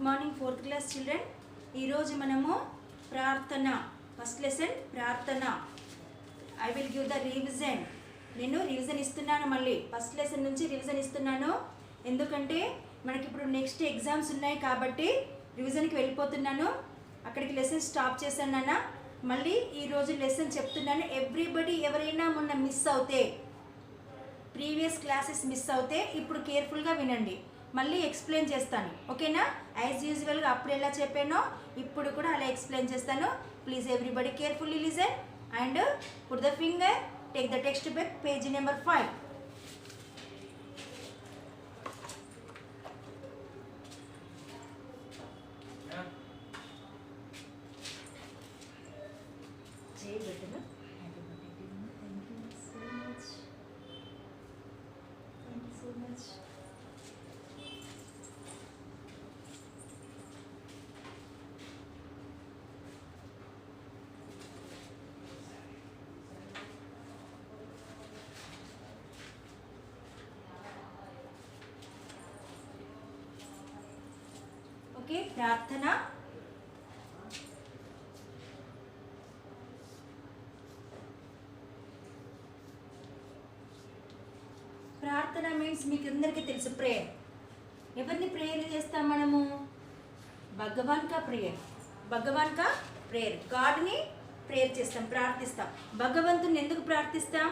Morning 4th class children. ఈరోజు మనము ప్రార్థన ఫస్ట్ లెసన్ ప్రార్థన. I will give the revision. నేను రివిజన్ ఇస్తున్నాను, మళ్ళీ ఫస్ట్ లెసన్ నుంచి రివిజన్ ఇస్తున్నాను. ఎందుకంటే మనకి ఇప్పుడు నెక్స్ట్ ఎగ్జామ్స్ ఉన్నాయి కాబట్టి రివిజన్కి వెళ్ళిపోతున్నాను. అక్కడికి లెసన్ స్టాప్ చేశాను నాన్న. మళ్ళీ ఈరోజు లెసన్ చెప్తున్నాను. ఎవ్రీబడి ఎవరైనా మొన్న మిస్ అవుతే, ప్రీవియస్ క్లాసెస్ మిస్ అవుతే ఇప్పుడు కేర్ఫుల్గా వినండి. మళ్ళీ ఎక్స్ప్లెయిన్ చేస్తాను, ఓకేనా? యాజ్ యూజువల్గా అప్పుడు ఎలా చెప్పానో ఇప్పుడు కూడా అలా ఎక్స్ప్లెయిన్ చేస్తాను. Please everybody carefully listen and put the finger, take the text book, page number 5. Okay, ప్రార్థన. ప్రార్థన మీన్స్ మీకు అందరికీ తెలుసు, ప్రేయర్. ఎవరిని ప్రేయర్ చేస్తాం మనము? భగవాన్ కా ప్రేయర్. భగవాన్ కా ప్రేయర్, గాడ్ని ప్రేయర్ చేస్తాం, ప్రార్థిస్తాం. భగవంతుని ఎందుకు ప్రార్థిస్తాం?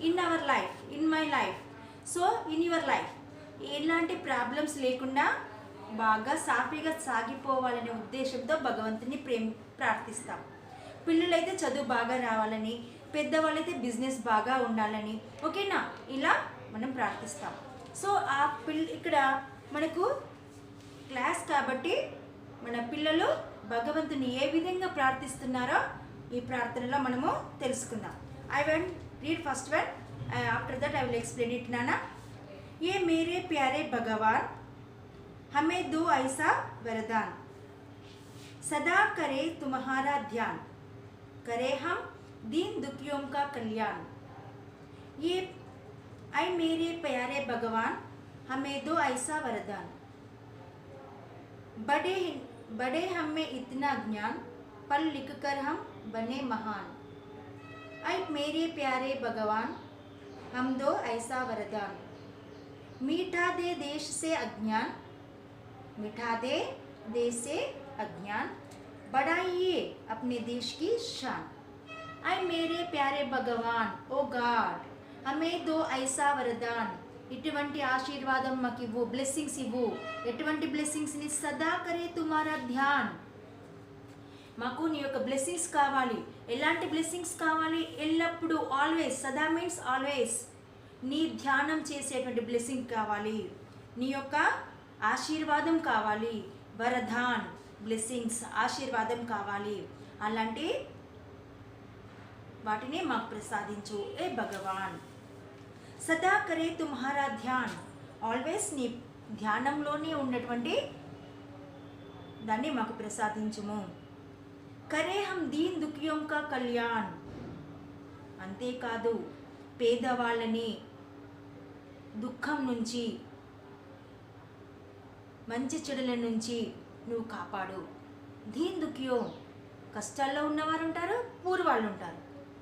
In our life, in my life, so in your life ఎలాంటి ప్రాబ్లమ్స్ లేకుండా బాగా సాఫీగా సాగిపోవాలనే ఉద్దేశంతో భగవంతుని ప్రార్థిస్తాం. పిల్లలైతే చదువు బాగా రావాలని, పెద్దవాళ్ళైతే బిజినెస్ బాగా ఉండాలని, ఓకేనా? ఇలా మనం ప్రార్థిస్తాం. సో ఇక్కడ మనకు క్లాస్ కాబట్టి మన పిల్లలు భగవంతుని ఏ విధంగా ప్రార్థిస్తున్నారో ఈ ప్రార్థనలో మనము తెలుసుకుందాం. I will read first one, after that I will explain it నానా. ये मेरे प्यारे भगवान, हमें दो ऐसा वरदान, सदा करे तुम्हारा ध्यान, करे हम दीन दुखियों का कल्याण. ये ऐ मेरे प्यारे भगवान, हमें दो ऐसा वरदान, बड़े हमें इतना ज्ञान, पल लिख कर हम बने महान. ऐ मेरे प्यारे भगवान, हम दो ऐसा वरदान, मीठा दे देश से अज्ञान, मिठा दे देश से अज्ञान, बढ़ाइए अपने देश की शान. ऐ मेरे प्यारे भगवान, ओ गाड, हमें दो ऐसा वरदान, ఇటువంటి ఆశీర్వాదం మాకు ఇవ్వు, బ్లెస్సింగ్స్ ఇవ్వు. ఎటువంటి బ్లెస్సింగ్స్ని? సదా కరే తుమారా ధ్యాన్. మాకు నీ యొక్క బ్లెస్సింగ్స్ కావాలి. ఎలాంటి బ్లెస్సింగ్స్ కావాలి? ఎల్లప్పుడూ, ఆల్వేస్. సదా మీన్స్ ఆల్వేస్. నీ ధ్యానం చేసేటువంటి బ్లెస్సింగ్ కావాలి, నీ యొక్క ఆశీర్వాదం కావాలి. వరదాన్, బ్లెస్సింగ్స్, ఆశీర్వాదం కావాలి. అలాంటి వాటిని మాకు ప్రసాదించు ఏ భగవాన్. సదా కరే తుమ్హారా ధ్యాన్, ఆల్వేస్ నీ ధ్యానంలోనే ఉన్నటువంటి దాన్ని మాకు ప్రసాదించుము. కరే హమ్ దీన్ దుఖియోం కా కళ్యాణ్, అంతేకాదు పేదవాళ్ళని దుఃఖం నుంచి, మంచి చెడుల నుంచి నువ్వు కాపాడు. దీన్ దుఃఖియో, కష్టాల్లో ఉన్నవారు ఉంటారు, పూర్ వాళ్ళు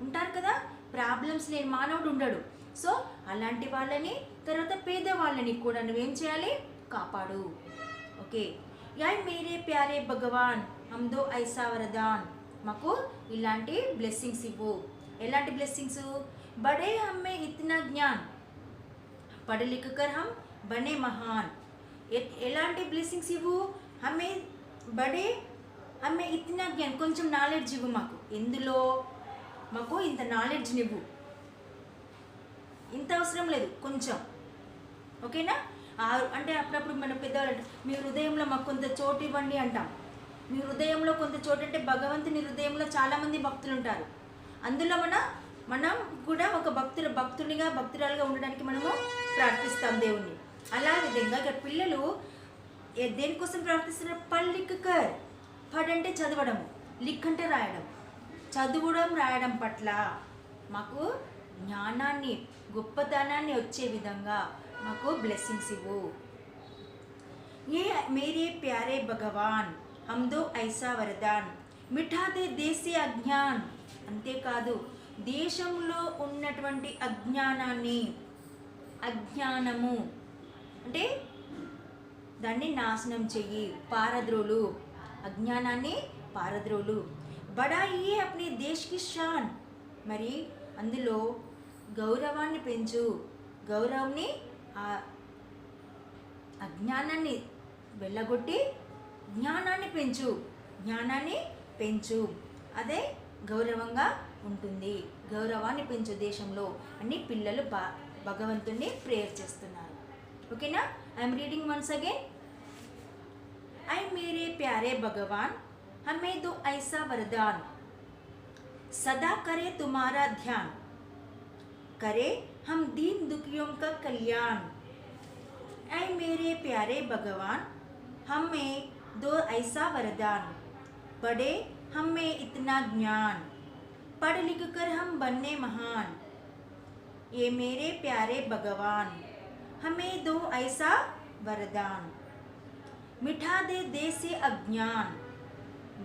ఉంటారు కదా. ప్రాబ్లమ్స్ లేని మానవుడు ఉండడు. సో అలాంటి వాళ్ళని, తర్వాత పేదవాళ్ళని కూడా నువ్వేం చేయాలి? కాపాడు. ఓకే. యా మేరే ప్యారే భగవాన్, హమ్ దో ఐసా వరదాన్, మాకు ఇలాంటి బ్లెస్సింగ్స్ ఇవ్వు. ఎలాంటి బ్లెస్సింగ్స్? बड़े हमें इतना ज्ञान, पढ़ लिख कर हम बने महान. ఎలాంటి బ్లెస్సింగ్స్ ఇవ్వు? హమే ఇतना జ్ఞాన్, కొంచెం నాలెడ్జ్ ఇవ్వు మాకు. ఎందులో? మాకు ఇంత నాలెడ్జ్ని ఇవ్వు. ఇంత అవసరం లేదు, కొంచెం, ఓకేనా? అంటే అప్పుడప్పుడు మన పెద్దవాళ్ళు అంటారు, మీ హృదయంలో మాకు కొంత చోటు ఇవ్వండి అంటాం. మీ హృదయంలో కొంత చోటు అంటే భగవంతుని హృదయంలో చాలామంది భక్తులు ఉంటారు. అందులో మనం కూడా ఒక భక్తునిగా, భక్తురాలుగా ఉండడానికి మనము ప్రార్థిస్తాం దేవుణ్ణి. అలా విధంగా ఇక్కడ పిల్లలు దేనికోసం ప్రార్థిస్తున్నారు? పల్ లిక్ కర్. పడ్ అంటే చదవడం, లిక్ అంటే రాయడం. చదవడం, రాయడం పట్ల మాకు జ్ఞానాన్ని, గొప్పతనాన్ని వచ్చే విధంగా మాకు బ్లెస్సింగ్స్ ఇవ్వు. ये मेरे प्यारे भगवान हम दो ऐसा वरदान మిఠా దే దేశీ అజ్ఞాన్ అంతేకాదు దేశంలో ఉన్నటువంటి అజ్ఞానము అంటే దాన్ని నాశనం చెయ్యి, పారద్రోలు, అజ్ఞానాన్ని పారద్రోలు. బడాయి అప్నే దేశ్ కి షాన్, మరి అందులో గౌరవాన్ని పెంచు, గౌరవాన్ని అజ్ఞానాన్ని వెళ్ళగొట్టి జ్ఞానాన్ని పెంచు, అదే గౌరవంగా ఉంటుంది. గౌరవాన్ని పెంచు దేశంలో అని పిల్లలు భగవంతుణ్ణి ప్రేయర్ చేస్తున్నారు. ఓకేనా? I'm reading once again. ఐ మేరే ప్యారే భగవాన్ हमें दो ऐसा वरदान सदा करे तुम्हारा ध्यान करे हम दीन दुखियों का कल्याण. ऐ मेरे प्यारे भगवान हमें दो ऐसा वरदान बड़े हमें इतना ज्ञान पढ़ लिख कर हम बनने महान. ये मेरे प्यारे भगवान हमें दो ऐसा वरदान मिठा दे देश से अज्ञान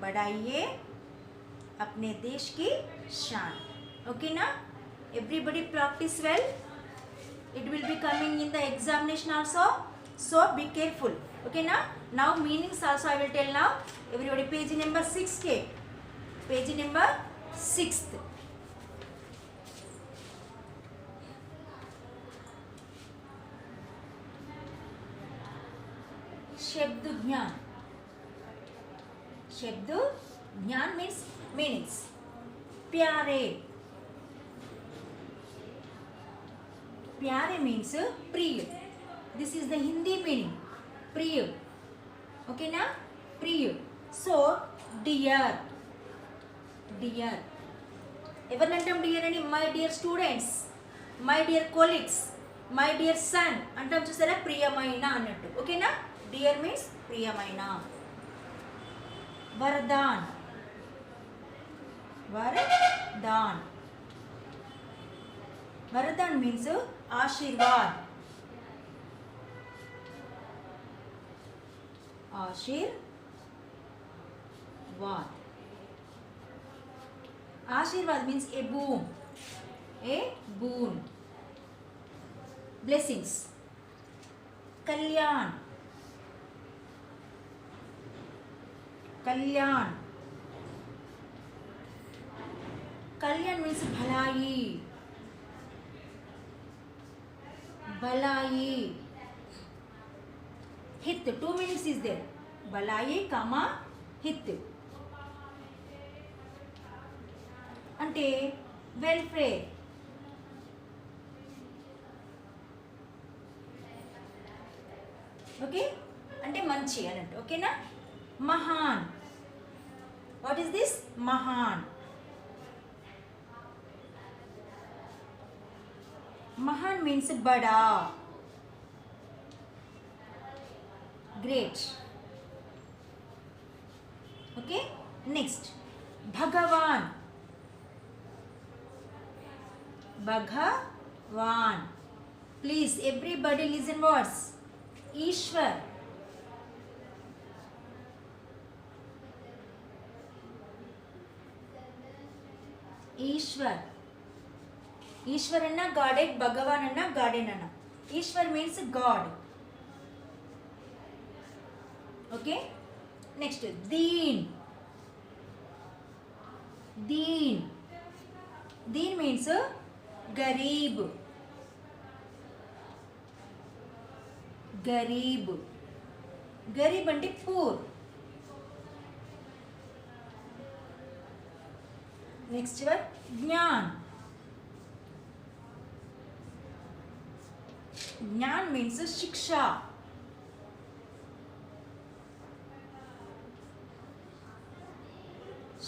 बढ़ाइए अपने देश की शान. ओके ना? Everybody practice well. It will be coming in the examination also, so be careful. Okay na? Now meanings also I will tell now. Everybody page number 6th. Page number 6th. शब्द ज्ञान. शब्द ज्ञान means meanings. प्यारे. प्यारे means प्रिय. This is the Hindi meaning. प्रिय. Okay ना? प्रिय. So dear. Dear. ఎవరినంటాం డియర్ అని? My dear students, my dear colleagues, my dear son అంటాం చూసారా? ప్రియమైన అన్నట్టు. ఓకేనా? డియర్ మీన్స్ ప్రియమైన. వరదాన్. వరదాన్. వరదాన్ మీన్స్ ఆశీర్వాద్. ఆశీర్వాద్. ఆశీర్వాద్ means a boon. A boon. Blessings. कल्याण. कल्याण. कल्याण means भलाई. भलाई. हित. Two meanings is there. भलाई comma हित. అంటే వెల్ఫేర్. ఓకే, అంటే మంచి అన్నట్టు. ఓకేనా? మహాన్. What is this? మహాన్. మహాన్ మీన్స్ బడా, గ్రేట్. ఓకే, నెక్స్ట్ భగవాన్. भगवान. Please everybody listen words. ईश्वर. ईश्वर. ईश्वर अन्ना गाडे, भगवान अन्ना गार्डन अन्ना. ईश्वर means God. Okay, next दीन. दीन. दीन means गरीब. गरीब. गरीब అంటే poor. Next word Gyan. Gyan means శిక్ష.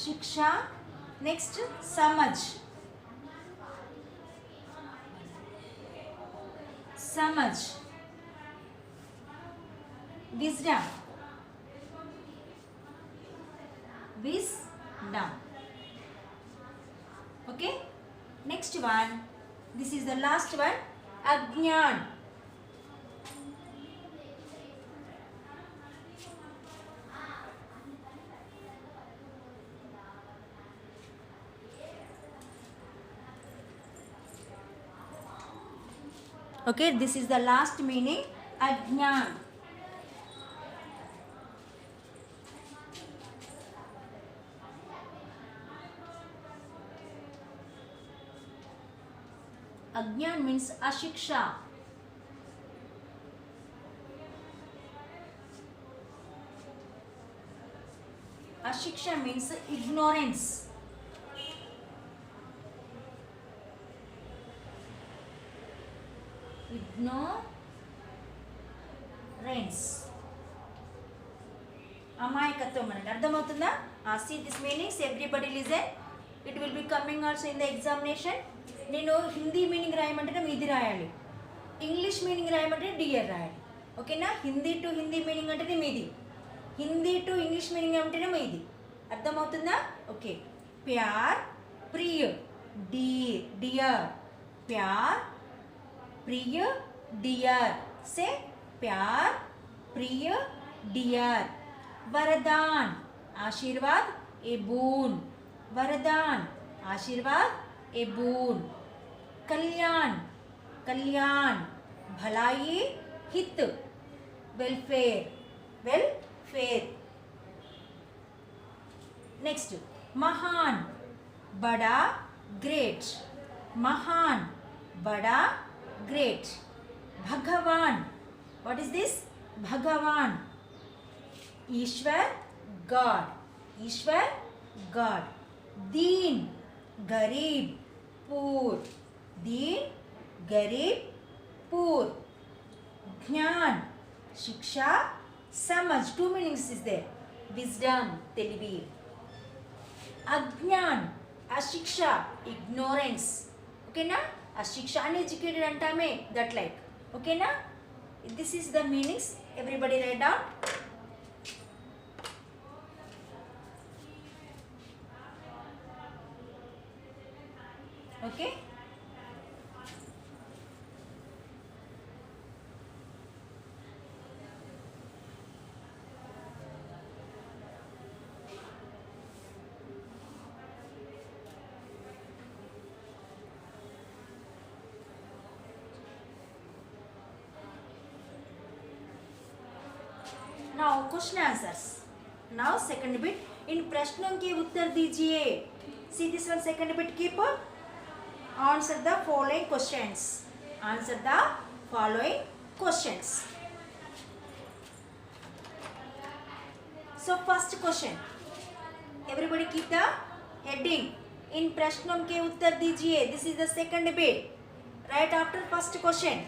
శిక్ష. నెక్స్ట్ సమజ్. समझ. wisdom. Wisdom. Okay, next one, this is the last one, अज्ञान. Okay, this is the last meaning, ajnan. Ajnan means ashiksha. Ashiksha means ignorance. Ignorance. అమాయకత్వం అని అర్థమవుతుందా? See this meanings, everybody listen. It will be coming also in the examination. నేను Hindi meaning రాయమంటే మీది రాయాలి, English meaning రాయమంటే dear రాయాలి. ఓకేనా? Hindi to Hindi meaning అంటేనే మీది, హిందీ టు ఇంగ్లీష్ మీనింగ్ అంటేనే మీది. అర్థమవుతుందా? ఓకే. ప్యార్ ప్రియ డియర్, ప్యార్ प्रिय डियर से प्यार प्रिय डियर. वरदान आशीर्वाद ए बून, वरदान आशीर्वाद ए बून. कल्याण कल्याण भलाई हित, वेलफेयर वेलफेयर. नेक्स्ट महान बड़ा ग्रेट, महान बड़ा ग्रेट. भगवान, what is this? भगवान ईश्वर गॉड, ईश्वर गॉड. दीन गरीब पूर, दीन गरीब पूर. ज्ञान शिक्षा समझ, two meanings is there, wisdom తెలివి. అజ్ఞాన్ అశిక్ష ignorance. ఓకేనా? అశిక్ష అన్ఎడ్యుకేటెడ్ అంటామే, దట్ లైక్. ఓకేనా? This is the meanings, everybody right down. Okay. Now question answers. Now second bit, इन प्रश्नों के उत्तर दीजिए. See this one, second bit, keep answer the following questions. Answer the following questions. So first question, everybody keep the heading. इन प्रश्नों के उत्तर दीजिए. This is the second bit. Right after first question.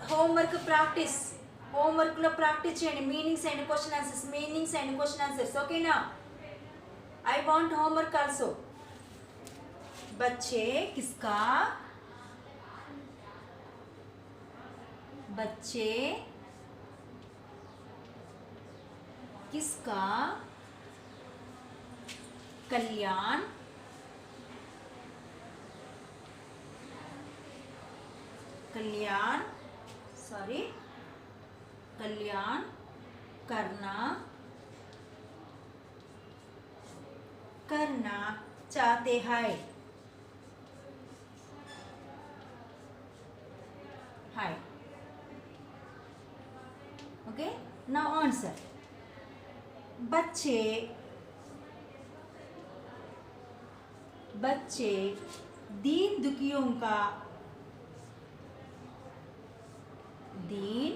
Homework practice, హోంవర్క్లో practice చేయండి meanings and question answers, meanings and question answers. ఓకేనా? I want homework also. बच्चे किसका, बच्चे किसका कल्याण कल्याण सॉरी कल्याण करना करना चाहते हैं. Hi. Okay. Now answer. बच्चे बच्चे दीन दुखियों का, दीन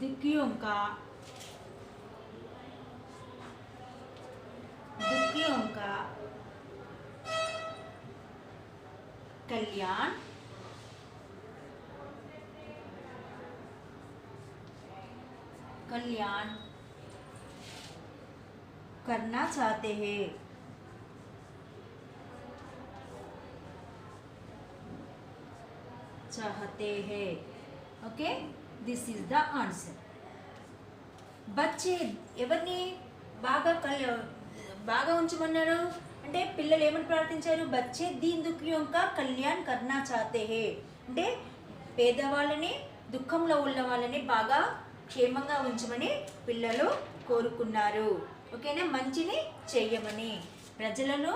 दुखियों का, दुखियों का कल्याण कल्याण करना चाहते हैं. चाहते हैं. Okay, this is the answer. బచ్చే ఎవరిని బాగా ఉంచమన్నారు అంటే పిల్లలు ఏమని ప్రార్థించారు? బచ్చే దీన్ దుఖియోం కా కళ్యాణ్ కర్నా చాతే హే అంటే పేదవాళ్ళని దుఃఖంలో ఉన్న వాళ్ళని బాగా క్షేమంగా ఉంచమని పిల్లలు కోరుకున్నారు. ఓకేనా, మంచిని చెయ్యమని. ప్రజలను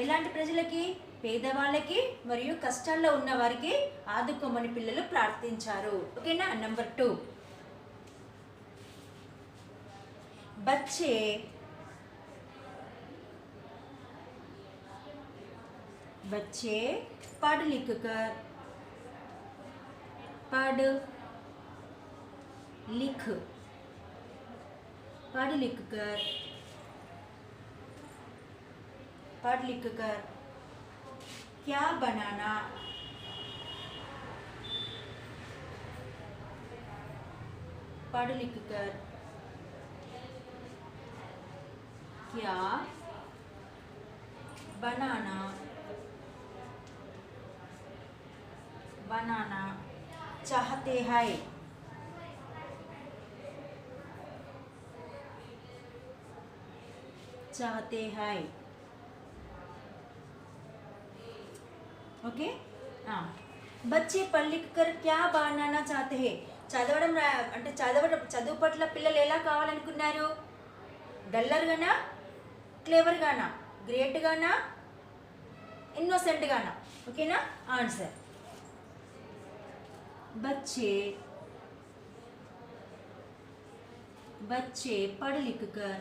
ఎలాంటి ప్రజలకి? పేదవాళ్ళకి మరియు కష్టాల్లో ఉన్న వారికి ఆదుకోమని పిల్లలు ప్రార్థించారు. ఓకేనా. నెంబర్ 2, बच्चे बच्चे पढ़ लिख कर पढ़ लिख कर क्या बनाना? पढ़ लिख कर क्या बनाना चाहते हैं? ఓకే. బచ్చే పढ़ लिख कर क्या बनाना चाहते हैं? అంటే చదువు పట్ల పిల్లలు ఎలా కావాలనుకున్నారు? డల్లర్గానా, క్లేవర్గానా, గ్రేట్గానా, ఇన్నోసెంట్గానా? ఓకేనా. ఆన్సర్ बच्चे पढ़ लिख कर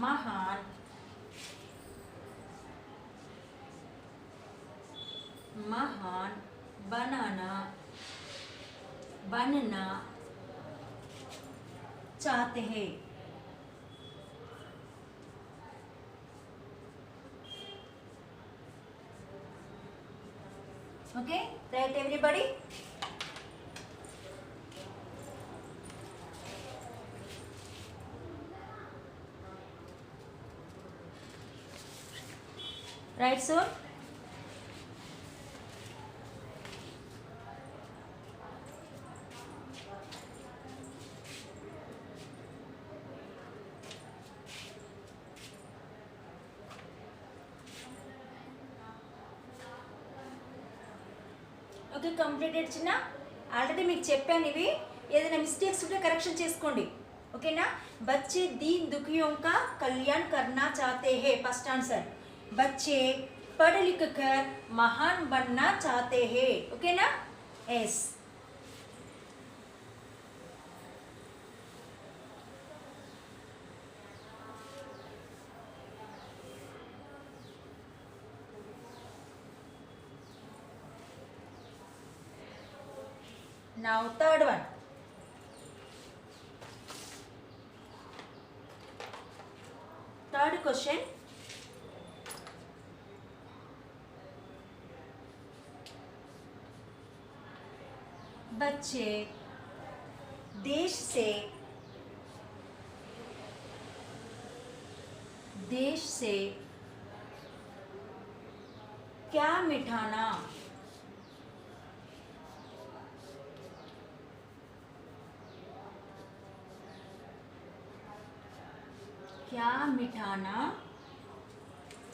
महान बनना चाहते हैं. Okay, right everybody? Right, so okay, completed. చిన్న ఆల్రెడీ మీకు చెప్పాను ఇవి. ఏదైనా మిస్టేక్స్ ఉంటే కరెక్షన్ చేసుకోండి. ఓకేనా. బच्चे दीन दुखियों का कल्याण करना चाहते हैं. फर्स्ट आंसर बच्चे पढ़ लिख कर महान बनना चाहते हैं. ओकेना. S. Now third one. Third question. बच्चे देश से क्या मिठाना?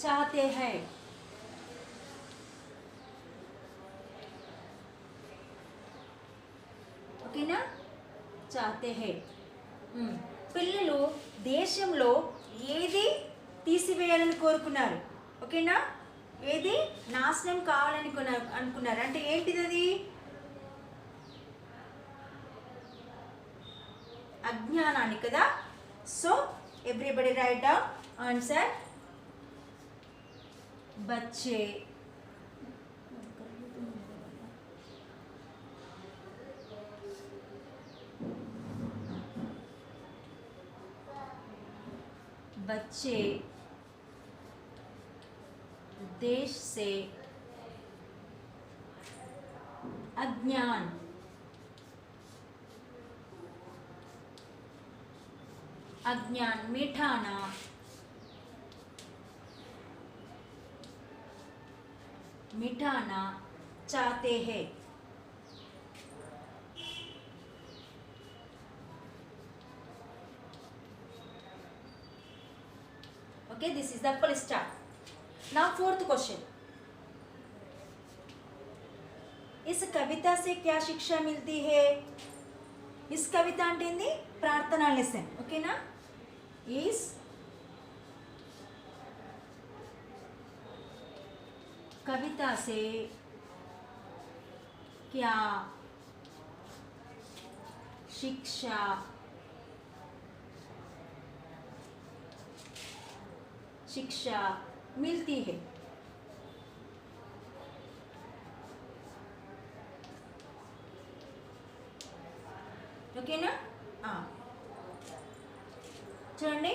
चाहते हैं? ఓకేనా. చాతే హై. పిల్లలు దేశంలో ఏది తీసివేయాలని కోరుకున్నారు? ఓకేనా. ఏది నాశనం కావాలని అనుకున్నారు? అంటే ఏంటిది అది? అజ్ఞానాన్ని కదా. So everybody right down answer. बच्चे देश से अज्ञान मिटाना चाहते हैं. Okay, this is the full stop. ना फोर्थ क्वेश्चन, इस कविता से क्या शिक्षा मिलती है? इस कविता అంటే प्रार्थना लेसन, ओकेना? इस कविता से क्या शिक्षा मिलती है? ఓకేనా? చూడండి,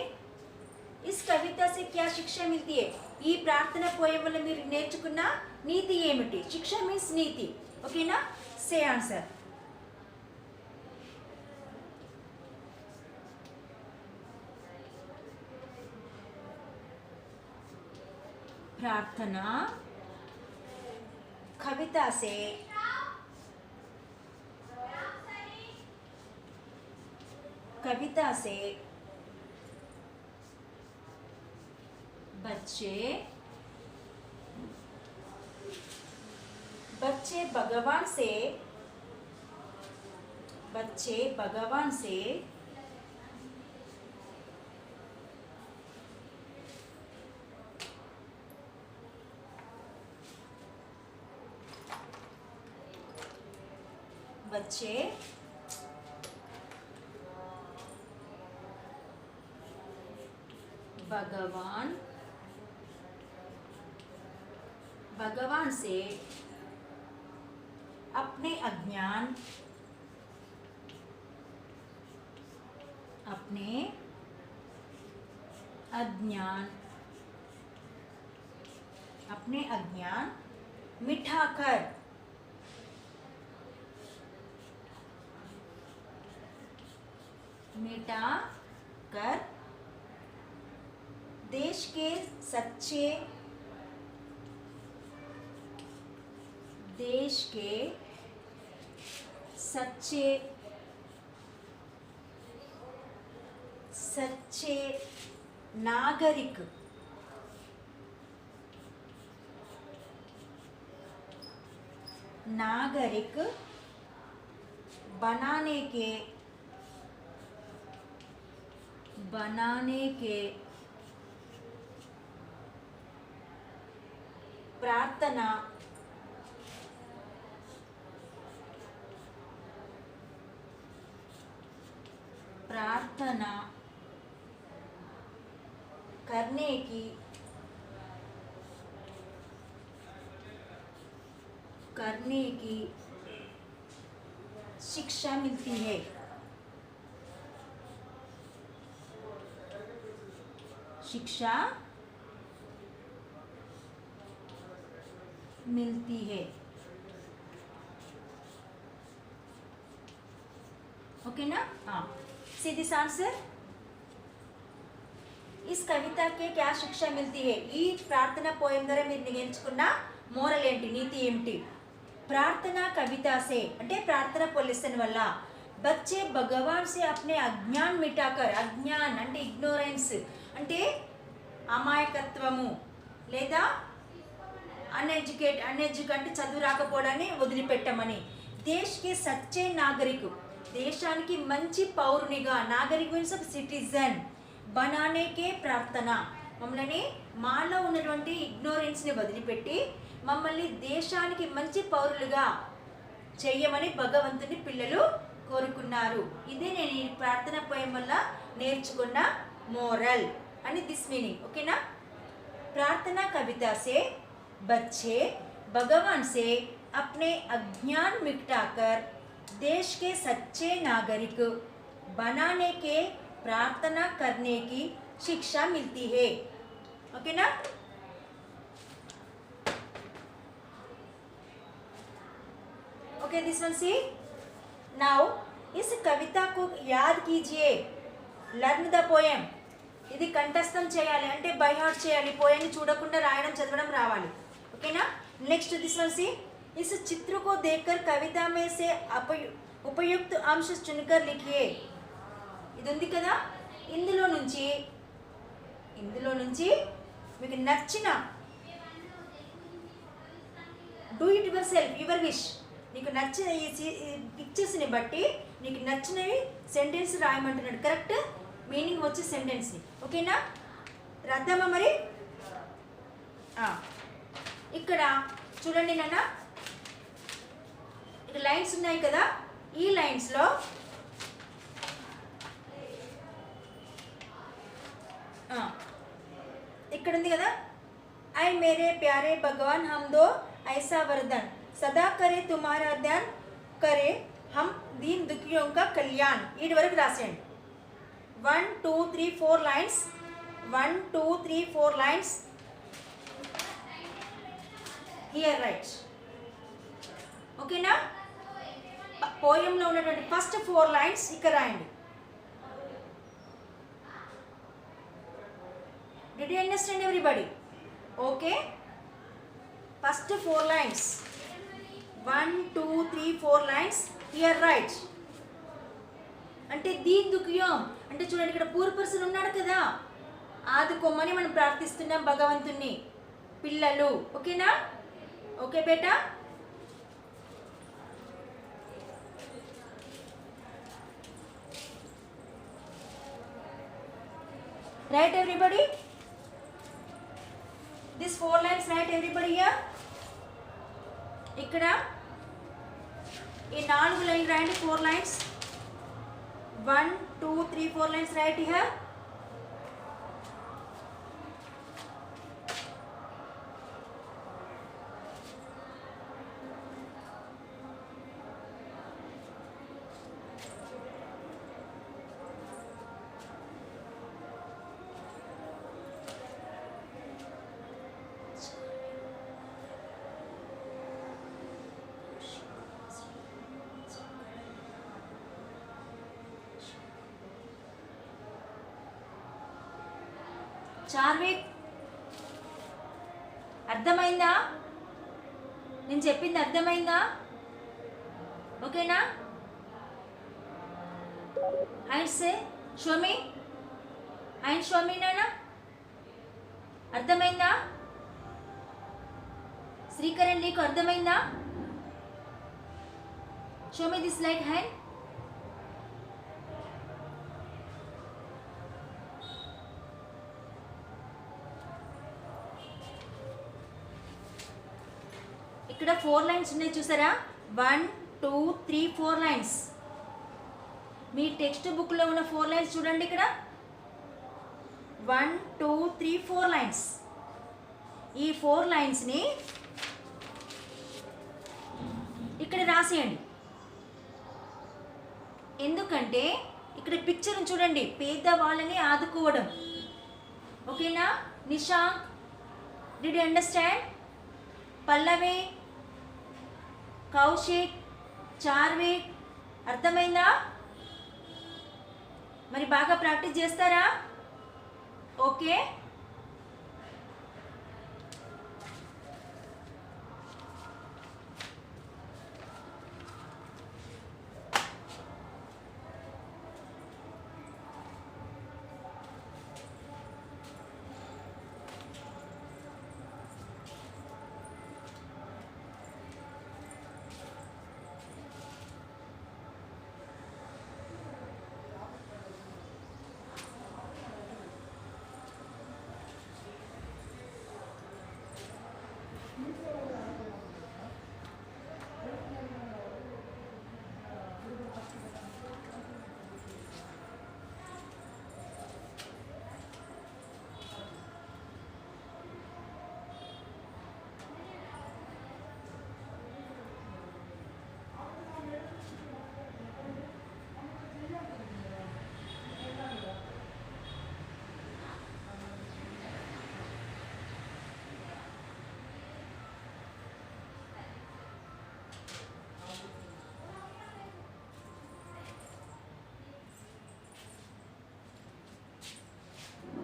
इस कविता से क्या शिक्षा मिलती है? ఈ ప్రార్థన పోయం వల్ల మీరు నేర్చుకున్న నీతి ఏమిటి? శిక్ష మీన్స్ నీతి, ఓకేనా? సే ఆన్సర్. प्रार्थना कविता से बच्चे भगवान से भगवान से अपने अज्ञान मिटाकर देश के सच्चे नागरिक बनाने के प्रार्थना करने की शिक्षा मिलती है. ओके ना? See this answer. इस कविता के क्या शिक्षा मिलती है? ఈ ప్రార్థన పోయం ద్వారా మీరు నేర్చుకున్న మోరల్ ఏంటి, నీతి ఏమిటి? प्रार्थना कविता से అంటే ప్రార్థన పొలిసన్ వల్ల बच्चे भगवान से अपने अज्ञान मिटाकर, अज्ञान అంటే इग्नोरेंस అంటే అమాయకత్వము లేదా అన్ఎడ్యుకేట్ అంటే చదువు రాకపోవడాన్ని వదిలిపెట్టమని, దేశ్ కే సచ్చే నాగరికు దేశానికి మంచి పౌరునిగా, నాగరిక్ మీన్స్ సిటిజన్, బనానే కే ప్రార్థన మమ్మల్ని మాలో ఉన్నటువంటి ఇగ్నోరెన్స్ని వదిలిపెట్టి మమ్మల్ని దేశానికి మంచి పౌరులుగా చేయమని భగవంతుని పిల్లలు కోరుకున్నారు. ఇదే నేను ఈ ప్రార్థన పోయం వల్ల నేర్చుకున్న మోరల్ అని దిస్ మీనింగ్, ఓకేనా? प्रार्थना कविता से बच्चे भगवान से अपने अज्ञान मिटाकर देश के सच्चे नागरिक बनाने के प्रार्थना करने की शिक्षा मिलती है. ओके ना? Okay, this one C. Now इस कविता को याद कीजिए. Learn the poem. ఇది కంఠస్థం చేయాలి అంటే బై హార్ట్ చేయాలి. పోయాన్ని చూడకుండా రాయడం చదవడం రావాలి. ఓకేనా? Next this one C. इस चित्र को देखकर कविता में से उपयुक्त अंश चुनकर लिखिए. ఇది ఉంది కదా, ఇందులో నుంచి మీకు నచ్చిన do it your self, your wish. నీకు నచ్చిన ఈ పిక్చర్స్ని బట్టి నీకు నచ్చినవి సెంటెన్స్ రాయమంటున్నాడు. కరెక్ట్ మీనింగ్ వచ్చే సెంటెన్స్ని. ఓకేనా? రాద్దామా మరి? ఇక్కడ చూడండి నాన్న, ఇక్కడ లైన్స్ ఉన్నాయి కదా, ఈ లైన్స్లో ఇక్కడ ఉంది కదా, ఐ మేరే ప్యారే భగవాన్ హమ్ దో ఐసా వరదాన్ సదా కరే తుమారా ధ్యాన్ కరే హమ్ దీన్ దుఖియోం కా కళ్యాణ్. వీటి వరకు రాసేయండి. 1 2 3 4 లైన్స్, 1 2 3 4 లైన్స్ హియర్ రైట్. ఓకేనా? పోయంలో ఉన్నటువంటి ఫస్ట్ 4 లైన్స్ ఇక్కడ రాయండి. Did you understand everybody? Okay. First 4 lines. 1 2 3 4 lines here right. అంటే దీన్ దుఃఖం అంటే చూడండి, ఇక్కడ పూర్ పర్సన్ ఉన్నాడు కదా, ఆదుకోమని మనం ప్రార్థిస్తున్నాం భగవంతుణ్ణి, పిల్లలు. ఓకేనా? Okay beta? Right everybody? These 4 lines write everybody here. ఇక్కడ ఈ 4 లైన్ రాయండి. 4 lines 1 2 3 4 lines write here. Charvik, అర్థమైందా? నేను చెప్పింది అర్థమైందా? ఓకేనా? Hands show me, hand show me నాన్న. అర్థమైందా? శ్రీకరణ్ నీకు అర్థమైందా? Show me this like hand. ఇక్కడ 4 లైన్స్ ఉన్నాయి చూసారా? 1 2 3 4 లైన్స్. మీ టెక్స్ట్ బుక్లో ఉన్న 4 లైన్స్ చూడండి. ఇక్కడ 1 2 3 4 లైన్స్. ఈ 4 లైన్స్ని ఇక్కడ రాసేయండి. ఎందుకంటే ఇక్కడ పిక్చర్ చూడండి, పేదవాళ్ళని ఆదుకోవడం. ఓకేనా? Nishank, did you understand? Pallavi, Kaushik, Charvik, అర్థమైందా? మరి బాగా ప్రాక్టీస్ చేస్తారా? Okay.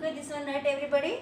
Okay, this one right everybody?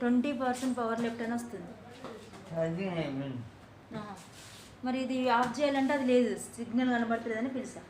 20% power left అని వస్తుంది. అది ఆహా. మరి ఇది ఆఫ్ చేయాలంటే అది లేదు, సిగ్నల్ కనబడుతుందని పిలిచా.